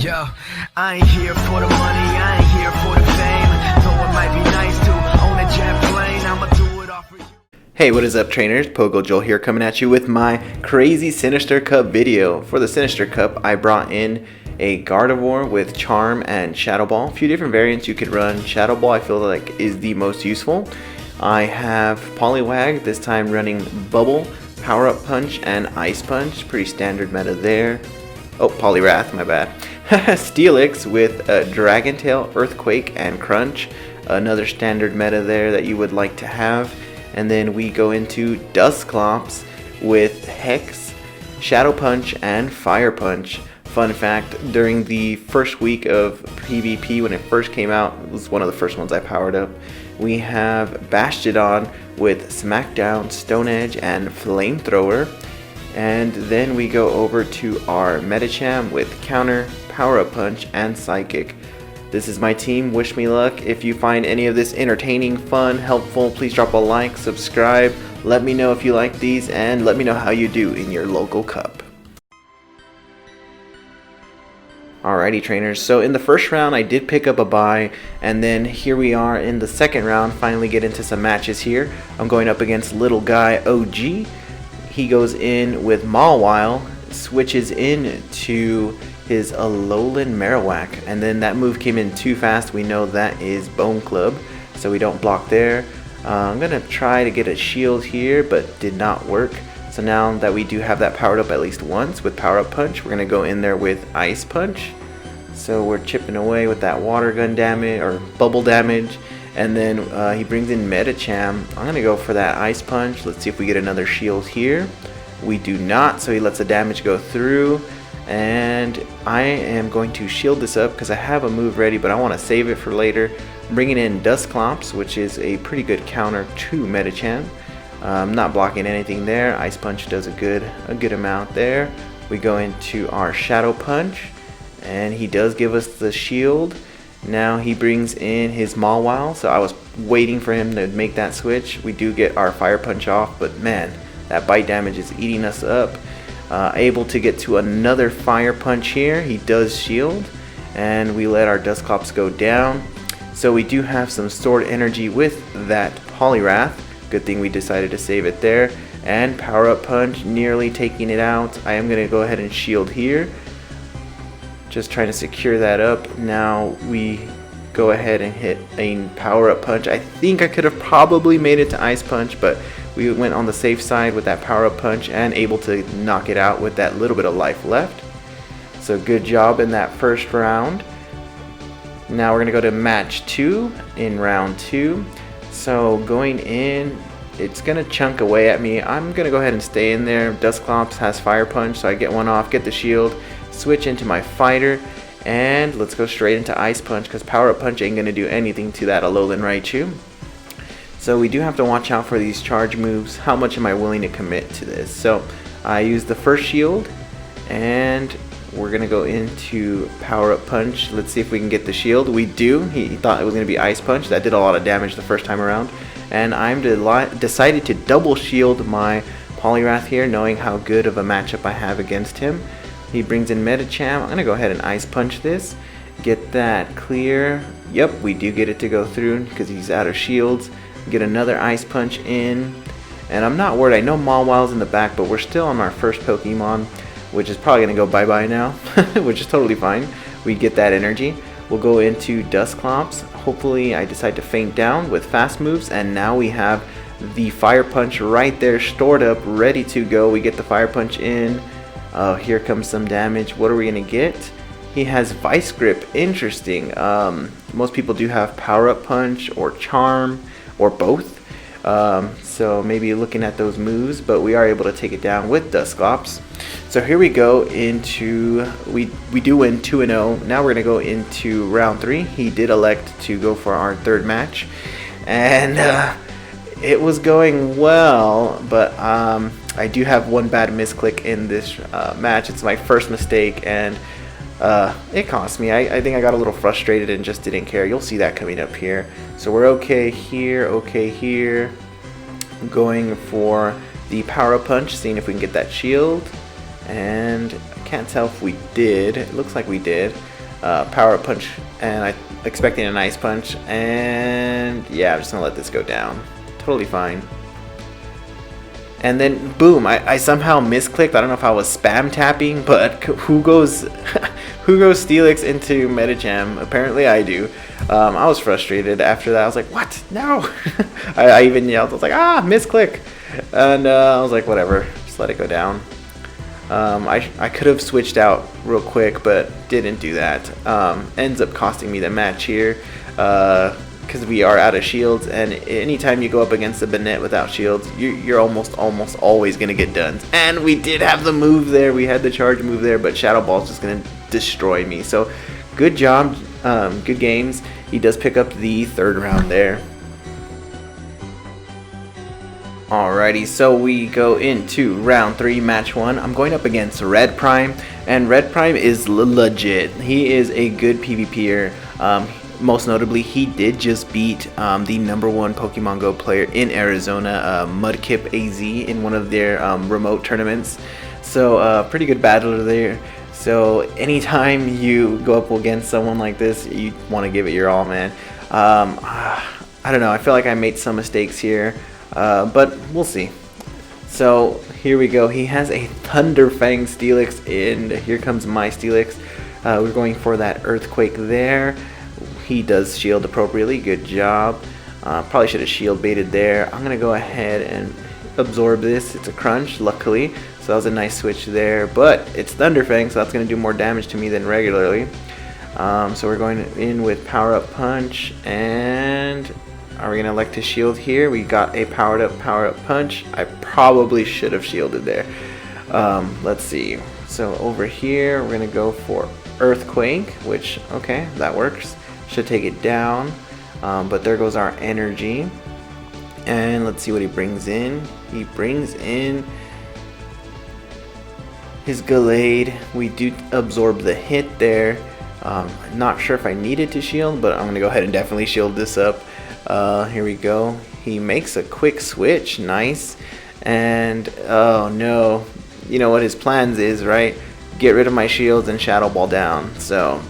Yo, I ain't here for the money, I ain't here for the fame. Though it might be nice to own a jet plane, I'ma do it all for you. Hey, what is up, trainers? PoGo Joel here, coming at you with my crazy Sinister Cup video. For the Sinister Cup, I brought in a Gardevoir with Charm and Shadow Ball. A few different variants you could run. Shadow Ball I feel like is the most useful. I have Poliwag, this time running Bubble, Power Up Punch, and Ice Punch. Pretty standard meta there. Oh, Poliwrath, my bad. Steelix with Dragon Tail, Earthquake, and Crunch. Another standard meta there that you would like to have. And then we go into Dusclops with Hex, Shadow Punch, and Fire Punch. Fun fact, during the first week of PvP when it first came out, it was one of the first ones I powered up. We have Bastiodon with Smackdown, Stone Edge, and Flamethrower. And then we go over to our Medicham with Counter, Power Up Punch, and Psychic. This is my team. Wish me luck. If you find any of this entertaining, fun, helpful, please drop a like, subscribe. Let me know if you like these, and let me know how you do in your local cup. Alrighty, trainers, so in the first round I did pick up a bye, and then here we are in the second round, finally get into some matches here. I'm going up against Little Guy OG. He goes in with Mawile, switches in to his Alolan Marowak, and then that move came in too fast. We know that is Bone Club, so we don't block there. I'm gonna try to get a shield here, but did not work. So now that we do have that powered up at least once with Power Up Punch, we're gonna go in there with Ice Punch. So we're chipping away with that water gun damage or bubble damage, and then he brings in Medicham. I'm gonna go for that Ice Punch. Let's see if we get another shield here. We do not, so he lets the damage go through. And I am going to shield this up because I have a move ready, but I want to save it for later. I'm bringing in Dusclops, which is a pretty good counter to Medicham. I'm not blocking anything there. Ice Punch does a good amount there. We go into our Shadow Punch, and he does give us the shield. Now he brings in his Mawile, so I was waiting for him to make that switch. We do get our Fire Punch off, but man, that bite damage is eating us up. Able to get to another Fire Punch here. He does shield, and we let our Dusclops go down. So we do have some stored energy with that Poliwrath. Good thing we decided to save it there. And Power Up Punch, nearly taking it out. I am going to go ahead and shield here. Just trying to secure that up. Now we go ahead and hit a Power Up Punch. I think I could have probably made it to Ice Punch, but we went on the safe side with that Power Up Punch and able to knock it out with that little bit of life left. So good job in that first round. Now we're going to go to match 2 in round 2. So going in, it's going to chunk away at me. I'm going to go ahead and stay in there. Dusclops has Fire Punch, so I get one off, get the shield, switch into my fighter, and let's go straight into Ice Punch because Power Up Punch ain't going to do anything to that Alolan Raichu. So we do have to watch out for these charge moves. How much am I willing to commit to this? So I use the first shield, and we're going to go into Power Up Punch. Let's see if we can get the shield. We do. He thought it was going to be Ice Punch. That did a lot of damage the first time around. And I'm decided to double shield my Poliwrath here, knowing how good of a matchup I have against him. He brings in Medicham. I'm going to go ahead and Ice Punch this. Get that clear. Yep, we do get it to go through because he's out of shields. Get another Ice Punch in. And I'm not worried. I know Mawile's in the back, but we're still on our first Pokemon, which is probably going to go bye-bye now, which is totally fine. We get that energy. We'll go into Dusclops. Hopefully I decide to faint down with fast moves, and now we have the Fire Punch right there stored up, ready to go. We get the Fire Punch in. Here comes some damage. What are we going to get? He has Vice Grip. Interesting. Most people do have Power Up Punch or Charm or both. So maybe looking at those moves, but we are able to take it down with Dusclops. So here we go into, we do win 2-0. Now we're going to go into round 3. He did elect to go for our third match, and it was going well, but I do have one bad misclick in this match. It's my first mistake, and it cost me. I think I got a little frustrated and just didn't care. You'll see that coming up here. So we're okay here, okay here. Going for the Power Up Punch, seeing if we can get that shield. And Can't tell if we did. It looks like we did. Power up punch, and I expecting an ice punch, and yeah, I'm just gonna let this go down. Totally fine. And then boom, I somehow misclicked. I don't know if I was spam tapping, but who goes Steelix into Medicham? Apparently I do. I was frustrated after that. I was like, what? No! I even yelled. I was like, misclick. And I was like, whatever, just let it go down. I could have switched out real quick, but didn't do that. Ends up costing me the match here, because we are out of shields, and anytime you go up against a Banette without shields, you're almost always going to get done. And we did have the move there. We had the charge move there, but Shadow Ball's just going to destroy me. So good job, good games. He does pick up the third round there. Alrighty, so we go into round 3, match 1. I'm going up against Red Prime, and Red Prime is legit. He is a good PvPer. Most notably, he did just beat the #1 Pokemon Go player in Arizona, Mudkip AZ, in one of their remote tournaments. So pretty good battler there. So anytime you go up against someone like this, you want to give it your all, man. I don't know, I feel like I made some mistakes here. But we'll see. So here we go. He has a Thunderfang Steelix, and here comes my Steelix. We're going for that Earthquake there. He does shield appropriately. Good job. Probably should have shield baited there. I'm going to go ahead and absorb this. It's a crunch, luckily. So that was a nice switch there. But it's Thunderfang, so that's going to do more damage to me than regularly. So we're going in with Power Up Punch, and are we going to elect to shield here? We got a power up punch. I probably should have shielded there. Let's see. So over here, we're going to go for Earthquake, which, okay, that works. Should take it down. But there goes our energy. And let's see what he brings in. He brings in his Gallade. We do absorb the hit there. Not sure if I needed to shield, but I'm going to go ahead and definitely shield this up. Here we go. He makes a quick switch. Nice. And oh no, you know what his plans is, right? Get rid of my shields and Shadow Ball down. So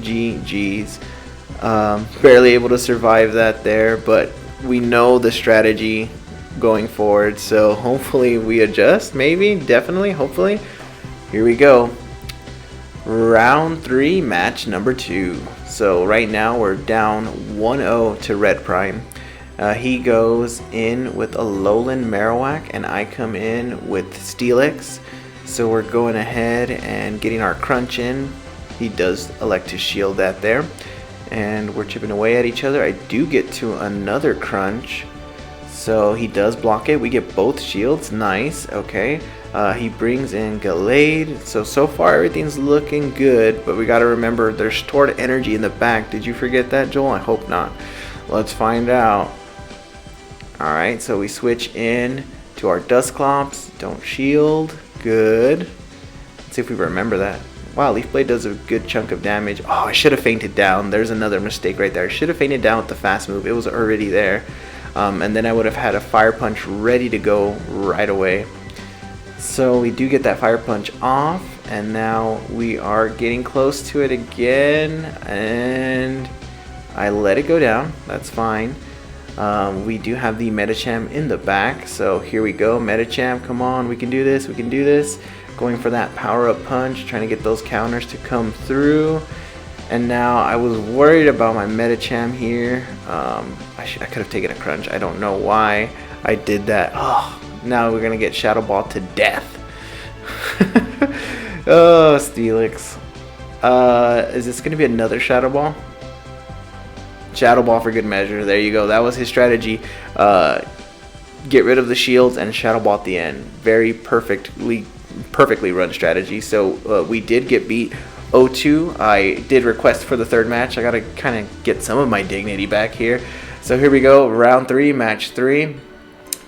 GG's. Barely able to survive that there, but we know the strategy going forward, so hopefully we adjust. Maybe, definitely, hopefully. Here we go. Round 3, match number 2. So right now we're down 1-0 to Red Prime. He goes in with a Alolan Marowak, and I come in with Steelix. So we're going ahead and getting our crunch in. He does elect to shield that there. And we're chipping away at each other. I do get to another crunch. So he does block it. We get both shields. Nice. Okay. He brings in Gallade. So far everything's looking good, but we got to remember there's stored energy in the back. Did you forget that, Joel? I hope not. Let's find out. Alright, so we switch in to our Dusclops. Don't shield. Good. Let's see if we remember that. Wow, Leaf Blade does a good chunk of damage. Oh, I should have fainted down. There's another mistake right there. I should have fainted down with the fast move. It was already there. And then I would have had a Fire Punch ready to go right away. So we do get that Fire Punch off, and now we are getting close to it again, and I let it go down. That's fine. We do have the Medicham in the back, so here we go. Medicham, come on, we can do this, we can do this. Going for that power-up punch, trying to get those counters to come through. And now I was worried about my Medicham here. I could have taken a crunch. I don't know why I did that. Oh, now we're going to get Shadow Ball to death. Oh, Steelix. Is this going to be another Shadow Ball? Shadow Ball for good measure. There you go. That was his strategy. Get rid of the shields and Shadow Ball at the end. Very perfectly run strategy. So we did get beat 0-2. I did request for the third match. I gotta kind of get some of my dignity back here. So here we go, round 3, match 3.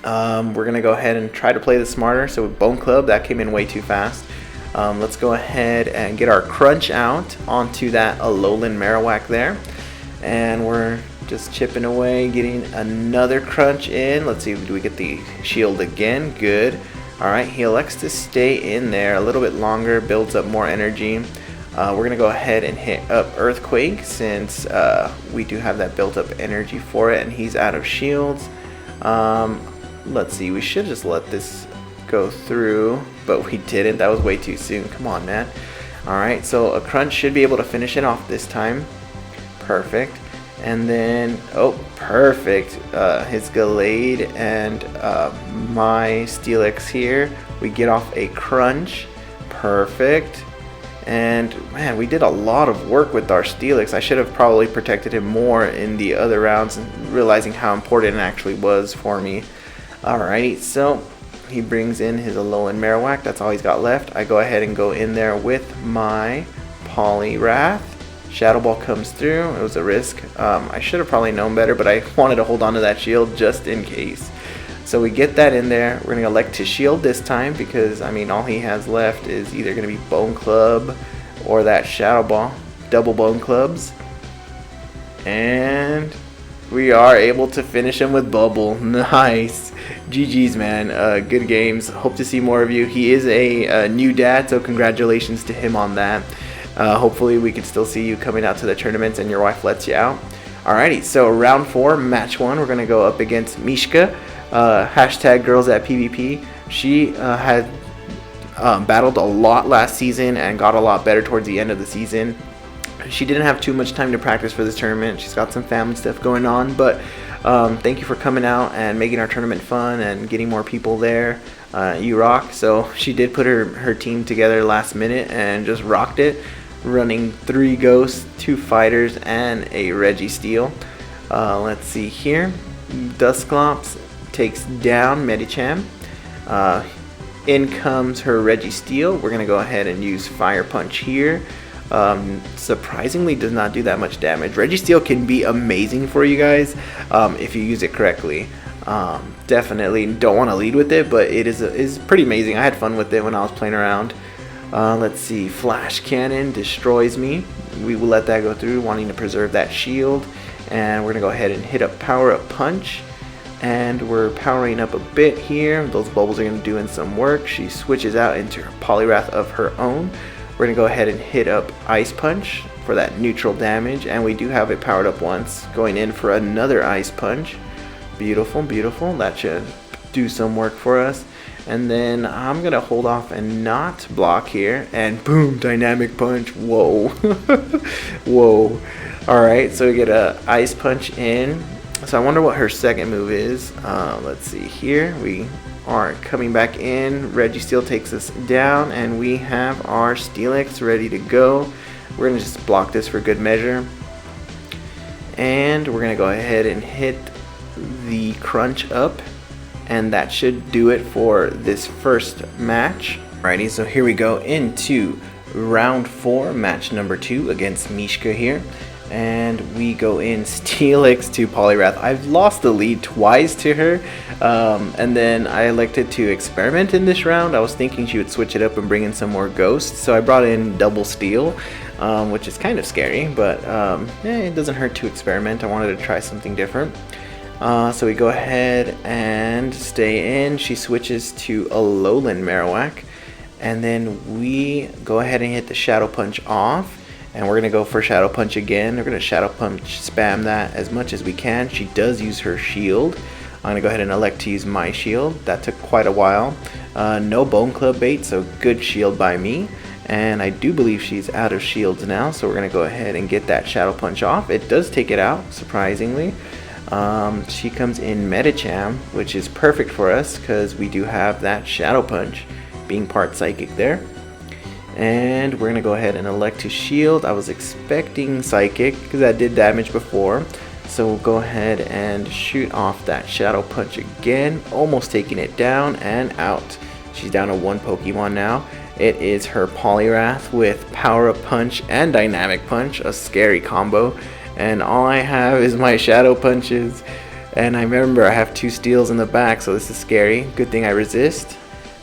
We're gonna go ahead and try to play this smarter. So with Bone Club, that came in way too fast. Let's go ahead and get our crunch out onto that Alolan Marowak there, and we're just chipping away, getting another crunch in. Let's see, do we get the shield again? Good. Alright, he elects to stay in there a little bit longer, builds up more energy. We're going to go ahead and hit up Earthquake since we do have that built up energy for it, and he's out of shields. Let's see, we should just let this go through, but we didn't. That was way too soon. Come on, man. Alright, so a Crunch should be able to finish it off this time. Perfect. And then, oh, perfect. His Gallade and my Steelix here. We get off a Crunch. Perfect. And man, we did a lot of work with our Steelix. I should have probably protected him more in the other rounds, realizing how important it actually was for me. Alrighty, so he brings in his Alolan Marowak. That's all he's got left. I go ahead and go in there with my Poliwrath. Shadow Ball comes through. It was a risk. I should have probably known better, but I wanted to hold on to that shield just in case. So we get that in there. We're going to elect to shield this time because, I mean, all he has left is either going to be Bone Club or that Shadow Ball. Double Bone Clubs. And we are able to finish him with Bubble. Nice. GG's, man. Good games. Hope to see more of you. He is a new dad, so congratulations to him on that. Hopefully we can still see you coming out to the tournaments and your wife lets you out. Alrighty, so round 4, match 1, we're going to go up against Mishka, hashtag girls at PvP. She had battled a lot last season and got a lot better towards the end of the season. She didn't have too much time to practice for this tournament. She's got some family stuff going on, but thank you for coming out and making our tournament fun and getting more people there. You rock. So she did put her team together last minute and just rocked it, running 3 Ghosts, 2 Fighters, and a Registeel. Let's see here. Dusclops takes down Medicham. In comes her Registeel. We're going to go ahead and use Fire Punch here. Surprisingly does not do that much damage. Registeel can be amazing for you guys if you use it correctly. Definitely don't want to lead with it, but it is pretty amazing. I had fun with it when I was playing around. Let's see, Flash Cannon destroys me. We will let that go through, wanting to preserve that shield. And we're going to go ahead and hit up Power Up Punch. And we're powering up a bit here. Those bubbles are going to do in some work. She switches out into her Poliwrath of her own. We're going to go ahead and hit up Ice Punch for that neutral damage. And we do have it powered up once. Going in for another Ice Punch. Beautiful, beautiful. That should do some work for us. And then I'm going to hold off and not block here. And boom, Dynamic Punch. Whoa. Whoa. Alright, so we get a Ice Punch in. So I wonder what her second move is. Let's see here. We are coming back in. Registeel takes us down. And we have our Steelix ready to go. We're going to just block this for good measure. And we're going to go ahead and hit the Crunch up. And that should do it for this first match. Alrighty, so here we go into round 4, match number 2 against Mishka here. And we go in Steelix to Poliwrath. I've lost the lead twice to her. And then I elected to experiment in this round. I was thinking she would switch it up and bring in some more Ghosts. So I brought in Double Steel, which is kind of scary. But it doesn't hurt to experiment. I wanted to try something different. So we go ahead and stay in. She switches to Alolan Marowak. And then we go ahead and hit the Shadow Punch off. And we're going to go for Shadow Punch again. We're going to Shadow Punch spam that as much as we can. She does use her shield. I'm going to go ahead and elect to use my shield. That took quite a while. No Bone Club bait, so good shield by me. And I do believe she's out of shields now. So we're going to go ahead and get that Shadow Punch off. It does take it out, surprisingly. She comes in Medicham, which is perfect for us because we do have that Shadow Punch being part Psychic there. And we're going to go ahead and elect to shield. I was expecting Psychic because that did damage before. So we'll go ahead and shoot off that Shadow Punch again. Almost taking it down and out. She's down to 1 Pokemon now. It is her Poliwrath with Power Up Punch and Dynamic Punch. A scary combo. And all I have is my Shadow Punches. And I remember I have 2 Steels in the back, so this is scary. Good thing I resist.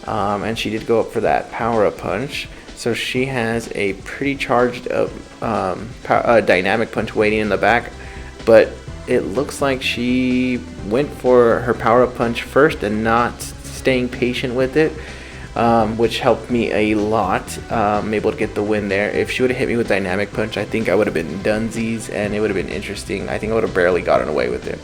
And she did go up for that Power Up Punch. So she has a pretty charged up Dynamic Punch waiting in the back. But it looks like she went for her Power Up Punch first and not staying patient with it, which helped me a lot. I'm able to get the win there. If she would have hit me with Dynamic Punch, I think I would have been dunsies, and it would have been interesting. I think I would have barely gotten away with it.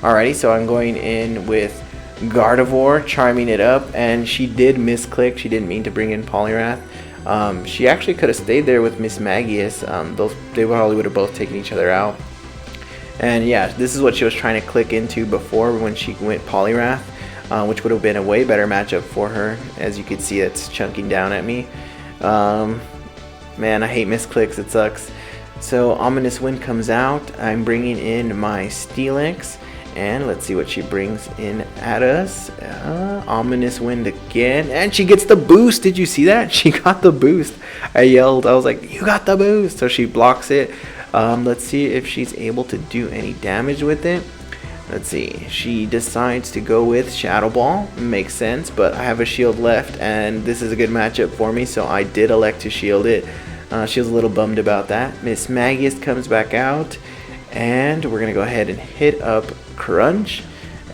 Alrighty, so I'm going in with Gardevoir, charming it up, and she did misclick. She didn't mean to bring in Poliwrath. She actually could have stayed there with Miss Magius. They probably would have both taken each other out. And yeah, this is what she was trying to click into before when she went Poliwrath, which would have been a way better matchup for her. As you can see, it's chunking down at me. Man, I hate misclicks. It sucks. So Ominous Wind comes out. I'm bringing in my Steelix. And let's see what she brings in at us. Ominous Wind again. And she gets the boost. Did you see that? She got the boost. I yelled. I was like, you got the boost. So she blocks it. Let's see if she's able to do any damage with it. Let's see. She decides to go with Shadow Ball. Makes sense. But I have a shield left. And this is a good matchup for me. So I did elect to shield it. She was a little bummed about that. Miss Magius comes back out. And we're going to go ahead and hit up Crunch,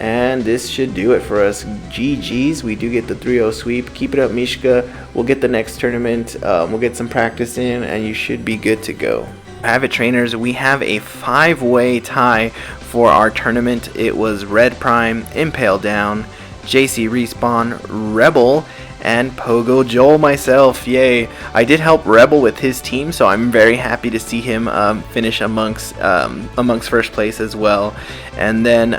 and this should do it for us. GG's, we do get the 3-0 sweep. Keep it up, Mishka. We'll get the next tournament. We'll get some practice in, and you should be good to go. Have it, trainers. We have a 5-way tie for our tournament. It was Red Prime, Impale Down, JC Respawn, Rebel, and Pogo Joel myself. Yay. I did help Rebel with his team, so I'm very happy to see him finish amongst first place as well. And then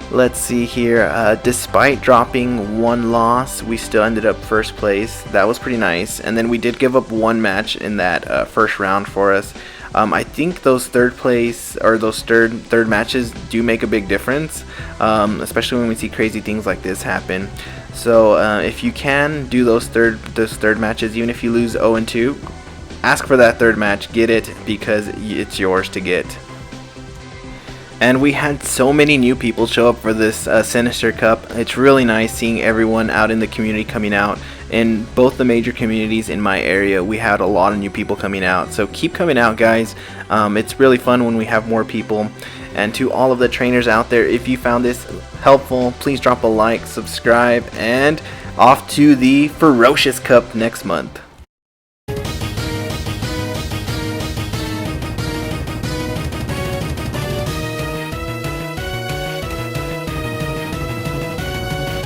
let's see here, despite dropping one loss, we still ended up first place. That was pretty nice. And then we did give up one match in that first round for us. I think those third place or those third matches do make a big difference, especially when we see crazy things like this happen. So if you can do those third matches, even if you lose 0-2, ask for that third match, get it, because it's yours to get. And we had so many new people show up for this Sinister Cup. It's really nice seeing everyone out in the community coming out. In both the major communities in my area, we had a lot of new people coming out. So keep coming out, guys. It's really fun when we have more people. And to all of the trainers out there, if you found this helpful, please drop a like, subscribe, and off to the Ferocious Cup next month.